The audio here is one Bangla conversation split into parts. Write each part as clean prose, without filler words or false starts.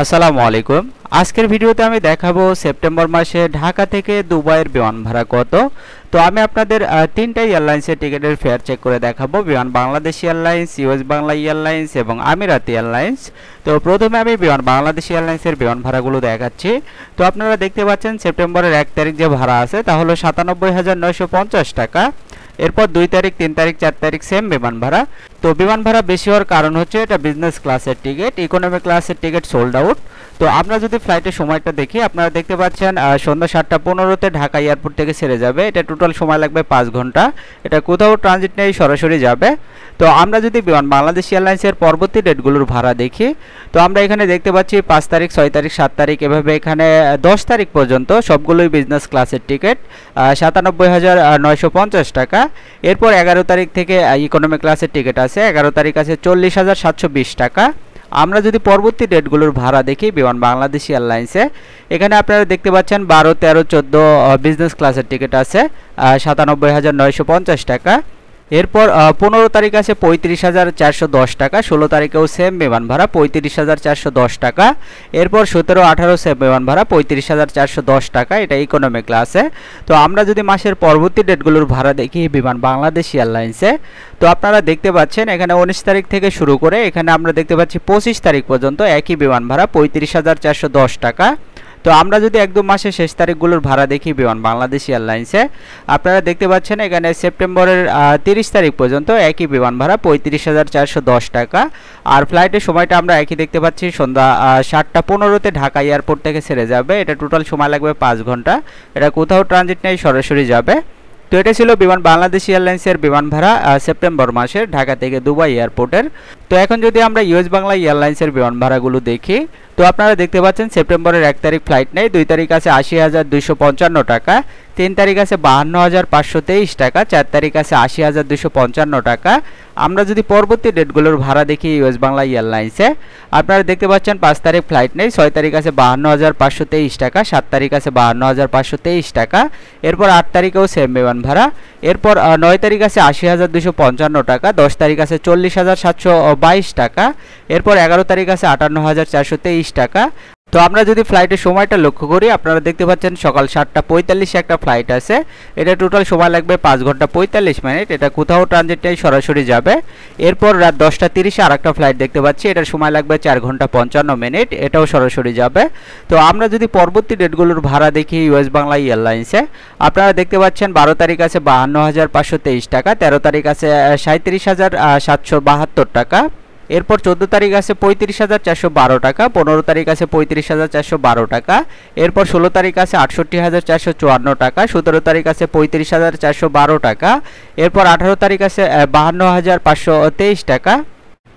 আসসালামু আলাইকুম। আজকের ভিডিওতে আমি দেখাবো সেপ্টেম্বর মাসে ঢাকা থেকে দুবাইয়ের বিমান ভাড়া কত। তো আমি আপনাদের তিনটা এয়ারলাইন্সের টিকিটের ফেয়ার চেক করে দেখাবো, বিমান Bangladesh airlines, US Bangla airlines এবং আমিরাতি এয়ারলাইন্স। তো প্রথমে আমি বিমান বাংলাদেশ এয়ারলাইন্সের বিমান ভাড়াগুলো দেখাচ্ছি। তো আপনারা দেখতে পাচ্ছেন সেপ্টেম্বরের 1 তারিখ যে ভাড়া আছে তা হলো ৯৭,৯৫০ টাকা। এরপর 2 তারিখ, 3 তারিখ, 4 তারিখ সেম বিমান ভাড়া। তো বিমান ভাড়া বেশি হওয়ার কারণ হচ্ছে এটা বিজনেস ক্লাসের টিকিট, ইকোনমি ক্লাসের টিকিট সোল্ড আউট। তো আমরা যদি ফ্লাইটের সময়টা দেখি, আপনারা দেখতে পাচ্ছেন সন্ধ্যা 7:15-তে ঢাকা এয়ারপোর্ট থেকে ছেড়ে যাবে। এটা টোটাল সময় লাগবে 5 ঘন্টা। এটা কোথাও ট্রানজিট নেই, সরাসরি যাবে। তো আমরা যদি বিমান বাংলাদেশ এয়ারলাইন্সের পরবর্তী ডেটগুলোর ভাড়া দেখি, তো আমরা এখানে দেখতে পাচ্ছি 5 তারিখ, 6 তারিখ, 7 তারিখ, এভাবে এখানে 10 তারিখ পর্যন্ত সবগুলোই বিজনেস ক্লাসের টিকিট, ৯৭,৯৫০ টাকা। এরপর 11 তারিখ থেকে ইকোনমি ক্লাসের টিকিট আছে, 11 তারিখ আছে ৪০,৭২০ টাকা। আমরা যদি পরবর্তী ডেটগুলোর ভাড়া দেখি বিমান বাংলাদেশ এয়ারলাইন্সে, এখানে আপনারা দেখতে পাচ্ছেন 12, 13, 14 বিজনেস ক্লাসের টিকিট আছে, ৯৭,৯৫০ টাকা। এরপর 15 তারিখ আছে ৩৫,৪১০ টাকা, 16 তারিখেও সেম বিমান ভাড়া ৩৫,৪১০ টাকা। এরপর 17, 18 সেম বিমান ভাড়া ৩৫,৪১০ টাকা, এটা ইকোনমি ক্লাসে। তো আমরা যদি মাসের পরবর্তী ডেটগুলোর ভাড়া দেখি বিমান বাংলাদেশ এয়ারলাইন্সে, তো আপনারা দেখতে পাচ্ছেন এখানে 19 তারিখ থেকে শুরু করে এখানে আমরা দেখতে পাচ্ছি 25 তারিখ পর্যন্ত একই বিমান ভাড়া ৩৫,৪১০ টাকা। তো আমরা যদি একদম মাসের শেষ তারিখগুলোর ভাড়া দেখি বিমান বাংলাদেশ এয়ারলাইন্সে, আপনারা দেখতে পাচ্ছেন এখানে সেপ্টেম্বরের 30 তারিখ পর্যন্ত একই বিমান ভাড়া ৩৫,৪১০ টাকা। আর ফ্লাইটের সময়টা আমরা একই দেখতে পাচ্ছি, সন্ধ্যা 7:15-তে ঢাকা এয়ারপোর্ট থেকে ছেড়ে যাবে। এটা টোটাল সময় লাগবে 5 ঘন্টা। এটা কোথাও ট্রানজিট নেই, সরাসরি যাবে। তো এটা ছিল বিমান বাংলাদেশ এয়ারলাইন্সের বিমান ভাড়া সেপ্টেম্বর মাসের ঢাকা থেকে দুবাই এয়ারপোর্টের। তো এখন যদি আমরা ইউএস বাংলা এয়ারলাইন্সের বিমান ভাড়াগুলো দেখি, তো আপনারা দেখতে পাচ্ছেন সেপ্টেম্বরের 1 তারিখ ফ্লাইট নেই, 2 তারিখ আছে ৮০,২৫৫ টাকা, 3 তারিখ আছে ৫২,৫২৩ টাকা, 4 তারিখ আছে ৮০,২৫৫ টাকা। আমরা যদি পরবর্তী ডেটগুলোর ভাড়া দেখি ইউএস বাংলা এয়ারলাইন্সে, আপনারা দেখতে পাচ্ছেন 5 তারিখ ফ্লাইট নেই, 6 তারিখ আছে ৫২,৫২৩ টাকা, 7 তারিখ আছে ৫২,৫২৩ টাকা। এরপর 8 তারিখেও সেম বিমান ভাড়া। এরপর 9 তারিখ আছে ৮০,২৫৫ টাকা, 10 তারিখ আছে ৪০,৭২২ টাকা। এরপর 11 তারিখ আছে ৫৮,৪২৩ টাকা। তো আমরা যদি ফ্লাইটের সময়টা লক্ষ্য করি, আপনারা দেখতে পাচ্ছেন সকাল 7:৪৫ একটা ফ্লাইট আছে, এটা টোটাল সময় লাগবে 5 ঘন্টা ৪৫ মিনিট। এটা কোথাও ট্রানজিটটাই সরাসরি যাবে। এরপর রাত 10:30-এ আর একটা ফ্লাইট দেখতে পাচ্ছি, এটার সময় লাগবে 4 ঘন্টা 55 মিনিট, এটাও সরাসরি যাবে। তো আমরা যদি পরবর্তী ডেটগুলোর ভাড়া দেখি ইউএস বাংলা এয়ারলাইন্সে, আপনারা দেখতে পাচ্ছেন 12 তারিখ আছে ৫২,৫২৩ টাকা, 13 তারিখ আছে ৩৭,৭৭২ টাকা। এরপর 14 তারিখ আছে ৩৫,৪১২ টাকা, 15 তারিখ আছে ৩৫,৪১২ টাকা। এরপর 16 তারিখ আছে ৬৮,৪৫৪ টাকা, 17 তারিখ আছে ৩৫,৪১২ টাকা। এরপর 18 তারিখ আছে ৫২,৫২৩ টাকা।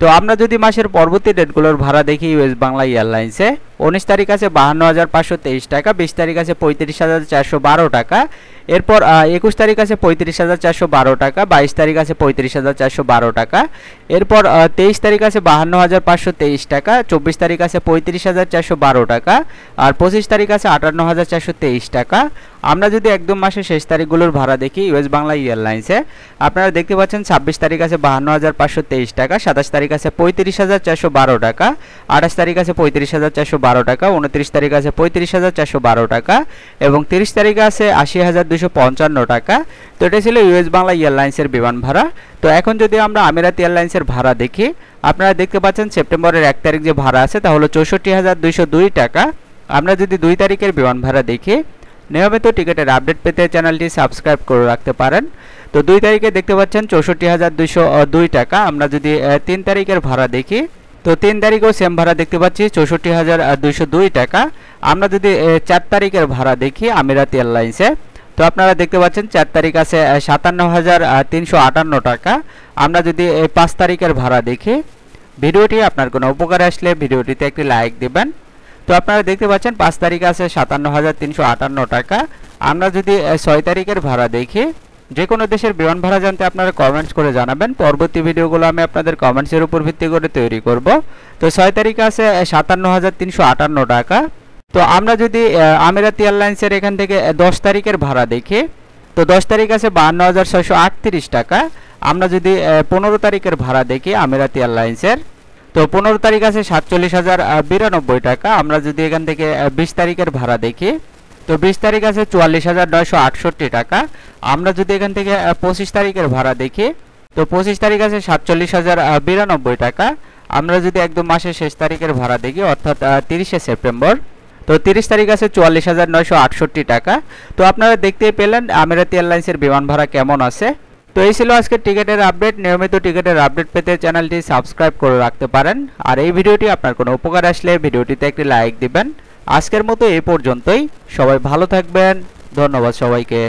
তো আমরা যদি মাসের পরবর্তী ডেটগুলোর ভাড়া দেখি ইউএস বাংলা এয়ারলাইন্সে, 19 তারিখ আছে ৫২,৫২৩ টাকা, 20 তারিখ আছে ৩৫,৪১২ টাকা। এরপর 21 তারিখ আছে ৩৫,৪১২ টাকা, 22 তারিখ আছে ৩৫,৪১২ টাকা। এরপর 23 তারিখ আছে ৫২,৫২৩ টাকা, 24 তারিখ আছে ৩৫,৪১২ টাকা। আর 25 তারিখ আছে ৫৮,৪২৩ টাকা। আমরা যদি একদম মাসের শেষ তারিখগুলোর ভাড়া দেখি ইউএস বাংলা এয়ারলাইন্সে, আপনারা দেখতে পাচ্ছেন 26 তারিখ আছে ৫২,৫২৩ টাকা, 27 তারিখ আছে ৩৫,৪১২ টাকা, 28 তারিখ আছে ৩৫,৪১২ টাকা, 29 তারিখ আছে ৩৫,৪১২ টাকা এবং 30 তারিখে আছে ৮০,২৫৫ টাকা। তো এটা ছিল ইউএস বাংলা এয়ারলাইন্সের বিমান ভাড়া। তো এখন যদি আমরা আমিরাত এয়ারলাইন্সের ভাড়া দেখি, আপনারা দেখতে পাচ্ছেন সেপ্টেম্বরের 1 তারিখ যে ভাড়া আছে তা হলো ৬৪,২০২ টাকা। আমরা যদি 2 তারিখের বিমান ভাড়া দেখি, নিয়মিত টিকিটের আপডেট পেতে চ্যানেলটি সাবস্ক্রাইব করে রাখতে পারেন। তো 2 তারিখে দেখতে পাচ্ছেন ৬৪,২০২ টাকা। আমরা যদি 3 তারিখের ভাড়া দেখি, তো 3 তারিখেও সেম ভাড়া দেখতে পাচ্ছি ৬৪,২০২ টাকা। আমরা যদি 4 তারিখের ভাড়া দেখি আমিরাত এয়ারলাইন্সে, তো আপনারা দেখতে পাচ্ছেন 4 তারিখ আছে ৫৭,৩৫৮ টাকা। আমরা যদি 5 তারিখের ভাড়া দেখি, ভিডিওটি আপনার কোনো উপকারে আসলে ভিডিওটিতে একটি লাইক দিবেন। তো আপনারা দেখতে পাচ্ছেন 5 তারিখ আছে ৫৭,৩৫৮ টাকা। আমরা যদি 6 তারিখের ভাড়া দেখি, যে কোনো দেশের বিমান ভাড়া জানতে আপনারা কমেন্টস করে জানাবেন, পরবর্তী ভিডিওগুলো আমি আপনাদের কমেন্টসের উপর ভিত্তি করে তৈরি করব। তো 6 তারিখ আছে ৫৭,৩৫৮ টাকা। তো আমরা যদি আমিরাত এয়ারলাইন্সের এখান থেকে 10 তারিখের ভাড়া দেখি, তো 10 তারিখ আছে ৫২,৬৩৮ টাকা। আমরা যদি 15 তারিখের ভাড়া দেখি আমিরাত এয়ারলাইন্সের, তো 15 তারিখ আছে 47,092 টাকা। আমরা যদি এখান থেকে 20 তারিখের ভাড়া দেখি, তো 20 তারিখ আছে 44,968 টাকা। আমরা যদি এখান থেকে 25 তারিখের ভাড়া দেখি, তো 25 তারিখ আছে 47,092 টাকা। আমরা যদি একদম মাসের শেষ তারিখের ভাড়া দেখি, অর্থাৎ 30শে সেপ্টেম্বর, তো 30 তারিখ আছে 44,968 টাকা। তো আপনারা দেখতেই পেলেন আমিরাতি এয়ারলাইন্সের বিমান ভাড়া কেমন আছে। তো এই ছিল আজকের টিকিটের আপডেট। নিয়মিত টিকিটের আপডেট পেতে চ্যানেলটি সাবস্ক্রাইব করে রাখতে পারেন। আর এই ভিডিওটি আপনার কোনো উপকার আসলে ভিডিওটিতে একটি লাইক দিবেন। আজকের মতো এই পর্যন্তই। সবাই ভালো থাকবেন। ধন্যবাদ সবাইকে।